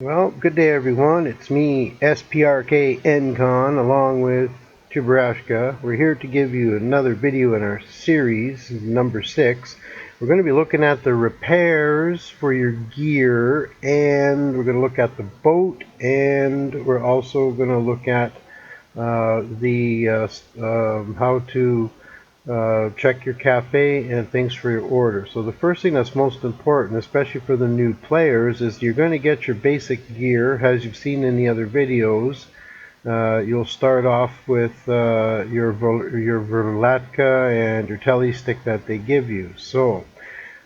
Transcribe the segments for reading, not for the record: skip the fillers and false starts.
Well, good day everyone. It's me, SPRK Engconn, along with Jabrashka. We're here to give you another video in our series, number 6. We're going to be looking at the repairs for your gear, and we're going to look at the boat, and we're also going to look at how to check your cafe and things for your order. So the first thing that's most important, especially for the new players, is you're going to get your basic gear as you've seen in the other videos. You'll start off with your Verlatka and your telly stick that they give you. So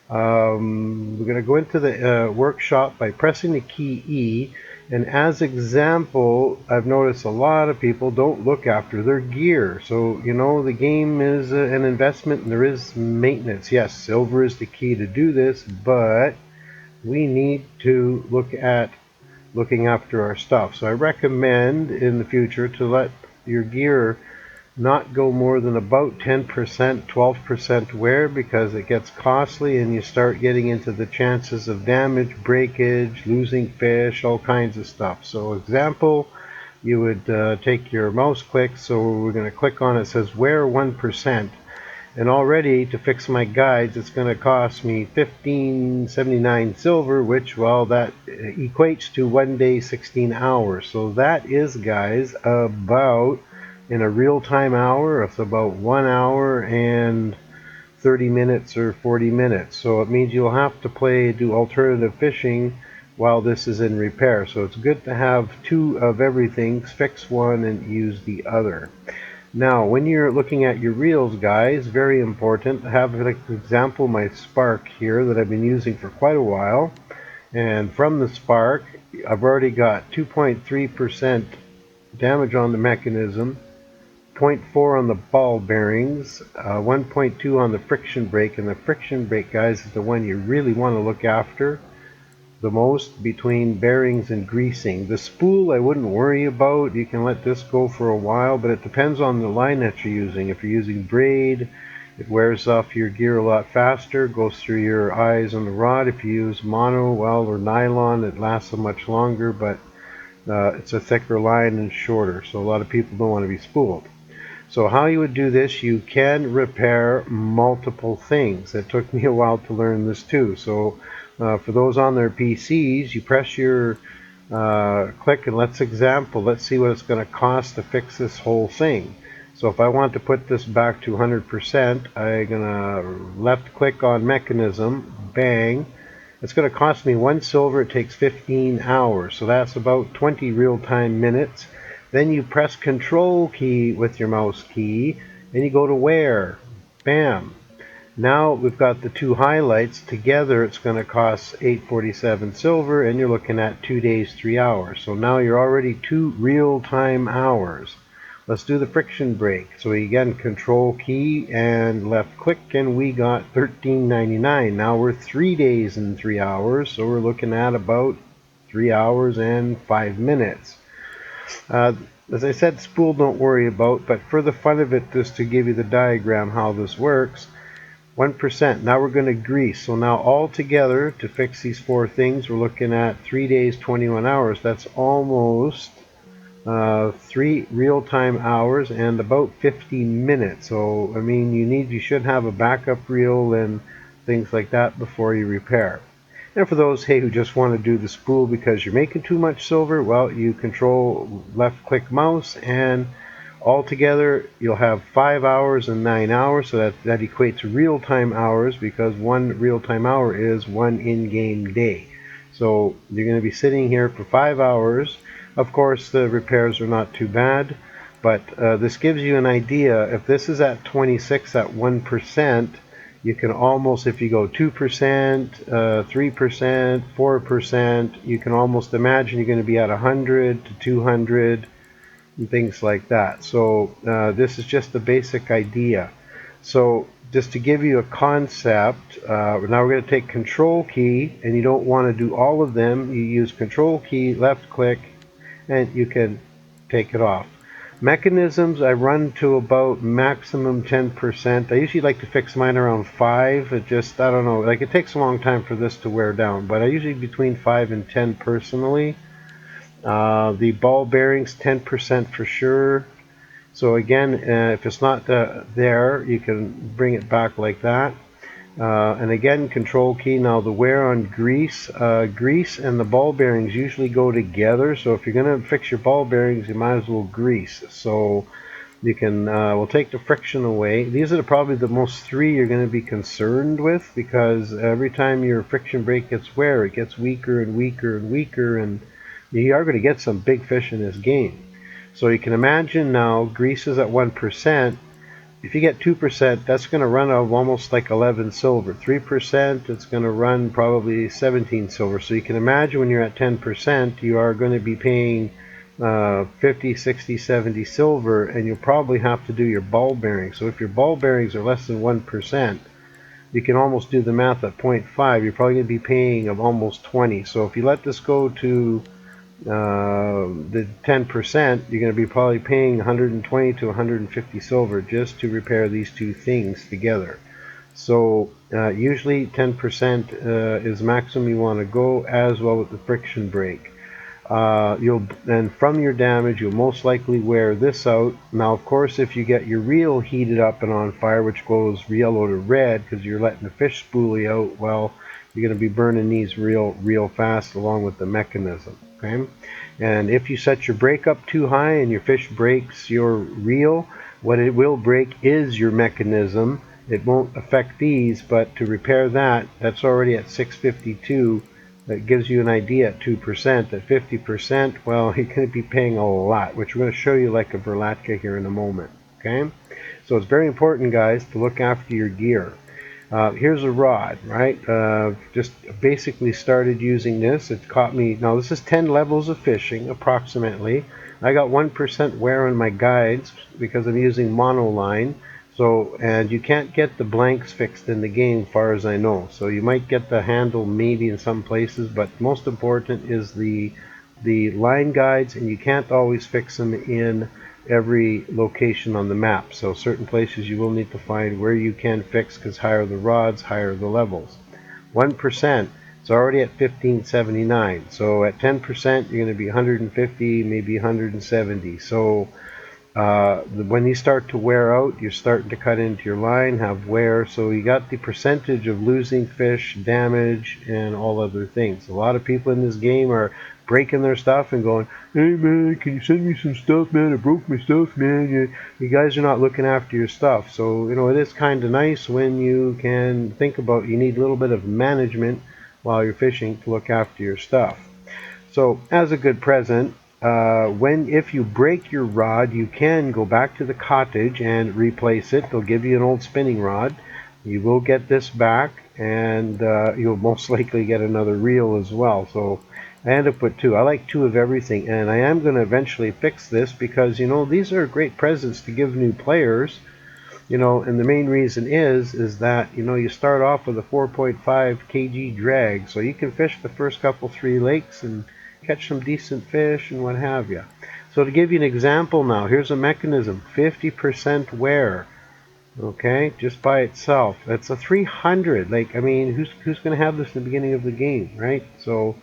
we're going to go into the workshop by pressing the key E, and as example, I've noticed a lot of people don't look after their gear. So the game is an investment and there is maintenance. Yes, silver is the key to do this, but we need to look at looking after our stuff. So I recommend in the future to let your gear not go more than about 10%, 12% wear, because it gets costly and you start getting into the chances of damage, breakage, losing fish, all kinds of stuff. So example, you would take your mouse click, so we're going to click on it, says wear 1%, and already to fix my guides it's going to cost me 15.79 silver, which, well, that equates to 1 day 16 hours. So that is, guys, about, in a real-time hour, it's about 1 hour and 30 minutes or 40 minutes. So it means you'll have to do alternative fishing while this is in repair. So it's good to have two of everything, fix one and use the other. Now, when you're looking at your reels, guys, very important, I have, like, for example, my spark here that I've been using for quite a while. And from the spark, I've already got 2.3% damage on the mechanism, 0.4 on the ball bearings, 1.2 on the friction brake, and the friction brake, guys, is the one you really want to look after the most between bearings and greasing. The spool I wouldn't worry about. You can let this go for a while, but it depends on the line that you're using. If you're using braid, it wears off your gear a lot faster, goes through your eyes on the rod. If you use mono, well, or nylon, it lasts much longer, but it's a thicker line and shorter, so a lot of people don't want to be spooled. So how you would do this, you can repair multiple things. It took me a while to learn this too. So for those on their PCs, you press your click, and let's see what it's going to cost to fix this whole thing. So if I want to put this back to 100%, I'm going to left click on mechanism, bang. It's going to cost me 1 silver. It takes 15 hours, so that's about 20 real-time minutes. Then you press Control key with your mouse key, and you go to wear. Bam. Now we've got the two highlights. Together it's going to cost 847 silver, and you're looking at 2 days, 3 hours. So now you're already 2 real-time hours. Let's do the friction brake. So again, Control key and left click, and we got 13.99. Now we're 3 days and 3 hours, so we're looking at about 3 hours and 5 minutes. As I said, spool don't worry about, but for the fun of it, just to give you the diagram how this works, 1%. Now we're going to grease. So now all together, to fix these 4 things, we're looking at 3 days, 21 hours. That's almost 3 real-time hours and about 50 minutes. So I mean, you should have a backup reel and things like that before you repair. And for those, hey, who just want to do the spool because you're making too much silver, well, you control left click mouse, and altogether you'll have 5 hours and 9 hours. So that equates to real-time hours, because 1 real-time hour is 1 in-game day. So you're going to be sitting here for 5 hours. Of course, the repairs are not too bad, but this gives you an idea. If this is at 26 at 1%, you can almost, if you go 2%, 3%, 4%, you can almost imagine you're going to be at 100 to 200 and things like that. So this is just the basic idea. So just to give you a concept, now we're going to take Control key, and you don't want to do all of them. You use Control key, left click, and you can take it off. Mechanisms, I run to about maximum 10%. I usually like to fix mine around 5. It just, I don't know, like, it takes a long time for this to wear down, but I usually between 5 and 10 personally. The ball bearings 10% for sure. So again, if it's not there, you can bring it back like that. And again, control key. Now the wear on grease, grease and the ball bearings usually go together. So if you're going to fix your ball bearings, you might as well grease. So you can, we'll take the friction away. These are probably the most three you're going to be concerned with, because every time your friction brake gets wear, it gets weaker and weaker and weaker, and you are going to get some big fish in this game. So you can imagine now, grease is at 1%. If you get 2%, that's going to run out of almost like 11 silver. 3%, it's going to run probably 17 silver. So you can imagine when you're at 10%, you are going to be paying 50, 60, 70 silver, and you'll probably have to do your ball bearings. So if your ball bearings are less than 1%, you can almost do the math at 0.5. You're probably going to be paying of almost 20. So if you let this go to the 10%, you're going to be probably paying 120 to 150 silver just to repair these two things together. So usually 10% is maximum you want to go, as well with the friction brake. And from your damage, you'll most likely wear this out. Now, of course, if you get your reel heated up and on fire, which goes yellow to red because you're letting the fish spoolie out, well, you're going to be burning these real fast, along with the mechanism. Okay, and if you set your brake up too high and your fish breaks your reel, what it will break is your mechanism. It won't affect these, but to repair that, that's already at 652. That gives you an idea at 2%. At 50%, well, you're going to be paying a lot, which we're going to show you like a Verlatka here in a moment. Okay, so it's very important, guys, to look after your gear. Here's a rod, right? Just basically started using this. It caught me. Now this is 10 levels of fishing, approximately. I got 1% wear on my guides because I'm using monoline. So, and you can't get the blanks fixed in the game, far as I know. So you might get the handle maybe in some places, but most important is the line guides, and you can't always fix them in every location on the map. So certain places you will need to find where you can fix, because higher the rods, higher the levels. 1%, it's already at 1579. So at 10%, you're going to be 150, maybe 170. So when you start to wear out, you're starting to cut into your line, have wear, so you got the percentage of losing fish, damage, and all other things. A lot of people in this game are breaking their stuff and going, hey man, can you send me some stuff, man? I broke my stuff, man. You guys are not looking after your stuff. So, you know, it is kind of nice when you can think about, you need a little bit of management while you're fishing to look after your stuff. So, as a good present, if you break your rod, you can go back to the cottage and replace it. They'll give you an old spinning rod. You will get this back, and you'll most likely get another reel as well. So I end up with two. I like two of everything, and I am going to eventually fix this because, you know, these are great presents to give new players. You know, and the main reason is that, you know, you start off with a 4.5 kg drag, so you can fish the first couple 3 lakes and catch some decent fish and what have you. So to give you an example now, here's a mechanism, 50% wear. Okay, just by itself, that's a 300. Like, I mean, who's going to have this in the beginning of the game, right? So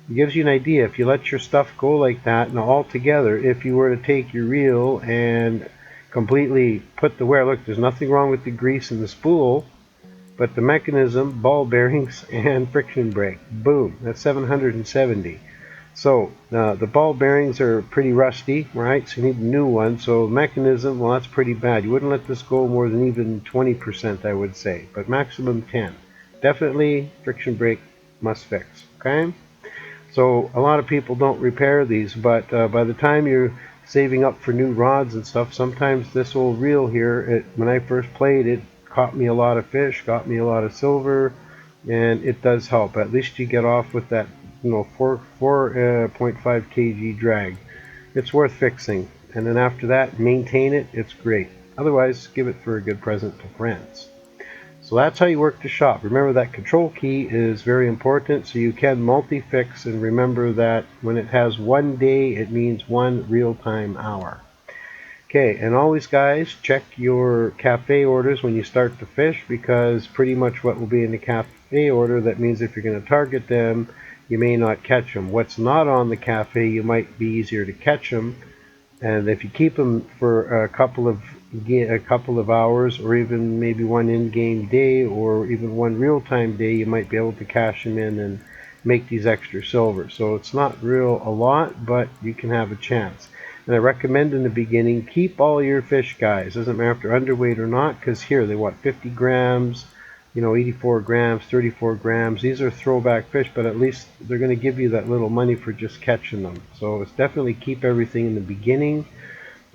it gives you an idea. If you let your stuff go like that, now all together, if you were to take your reel and completely put the wear, look, there's nothing wrong with the grease and the spool, but the mechanism, ball bearings, and friction brake, boom, that's 770. So the ball bearings are pretty rusty, right? So you need a new one. So mechanism, well, that's pretty bad. You wouldn't let this go more than even 20%, I would say, but maximum 10. Definitely friction brake must fix. Okay. So a lot of people don't repair these, but by the time you're saving up for new rods and stuff, sometimes this old reel here, when I first played, it caught me a lot of fish, got me a lot of silver, and it does help. At least you get off with that, you know, 4.5 kg drag. It's worth fixing, and then after that, maintain it. It's great. Otherwise, give it for a good present to friends. So that's how you work the shop. Remember that control key is very important, so you can multi-fix, and remember that when it has 1 day, it means 1 real-time hour. Okay, and always, guys, check your cafe orders when you start to fish, because pretty much what will be in the cafe order, that means if you're going to target them, you may not catch them. What's not on the cafe, you might be easier to catch them. And if you keep them for a couple of hours, or even maybe one in-game day, or even one real-time day, you might be able to cash them in and make these extra silver. So it's not real a lot, but you can have a chance. And I recommend in the beginning, keep all your fish, guys. Doesn't matter if they're underweight or not, because here they want 50 grams, 84 grams, 34 grams. These are throwback fish, but at least they're going to give you that little money for just catching them. So it's definitely keep everything in the beginning.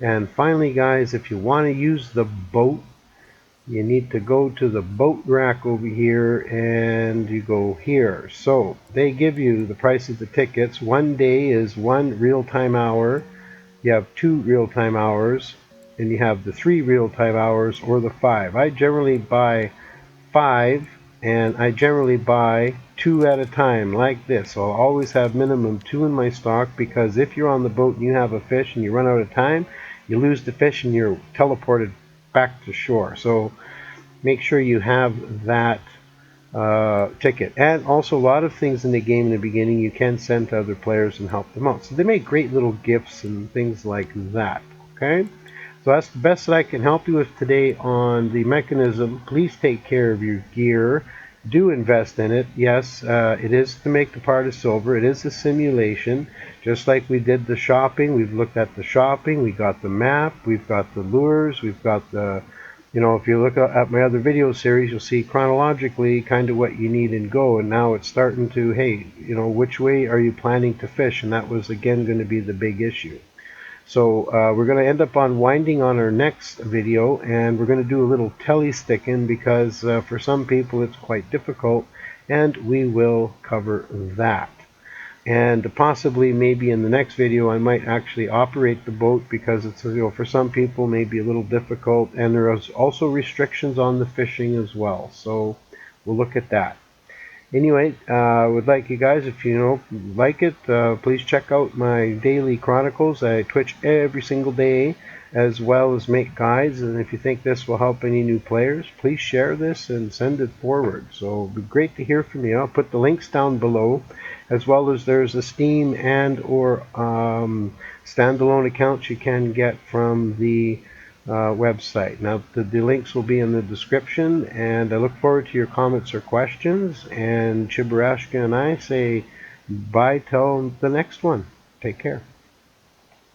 And finally, guys, if you want to use the boat, you need to go to the boat rack over here, and you go here. So they give you the price of the tickets. One day is 1 real-time hour. You have 2 real-time hours, and you have the 3 real-time hours or the 5. I generally buy 5, and I generally buy 2 at a time like this. So I'll always have minimum 2 in my stock, because if you're on the boat and you have a fish and you run out of time, you lose the fish and you're teleported back to shore. So make sure you have that ticket. And also, a lot of things in the game in the beginning you can send to other players and help them out. So they make great little gifts and things like that. Okay? So that's the best that I can help you with today on the mechanism. Please take care of your gear. Do invest in it. Yes, it is to make the part of silver. It is a simulation. Just like we did the shopping. We've looked at the shopping. We got the map. We've got the lures. We've got the, if you look at my other video series, you'll see chronologically kind of what you need and go. And now it's starting to, hey, which way are you planning to fish? And that was, again, going to be the big issue. So we're going to end up unwinding on our next video, and we're going to do a little telly sticking, because for some people it's quite difficult, and we will cover that. And possibly maybe in the next video I might actually operate the boat, because it's for some people maybe a little difficult, and there is also restrictions on the fishing as well. So we'll look at that. Anyway, I would like you guys, if you like it, please check out my daily chronicles. I Twitch every single day, as well as make guides. And if you think this will help any new players, please share this and send it forward. So it'll be great to hear from you. I'll put the links down below, as well as there's a Steam and or standalone accounts you can get from the website. Now the links will be in the description, and I look forward to your comments or questions. And Chibarashka and I say bye till the next one. Take care.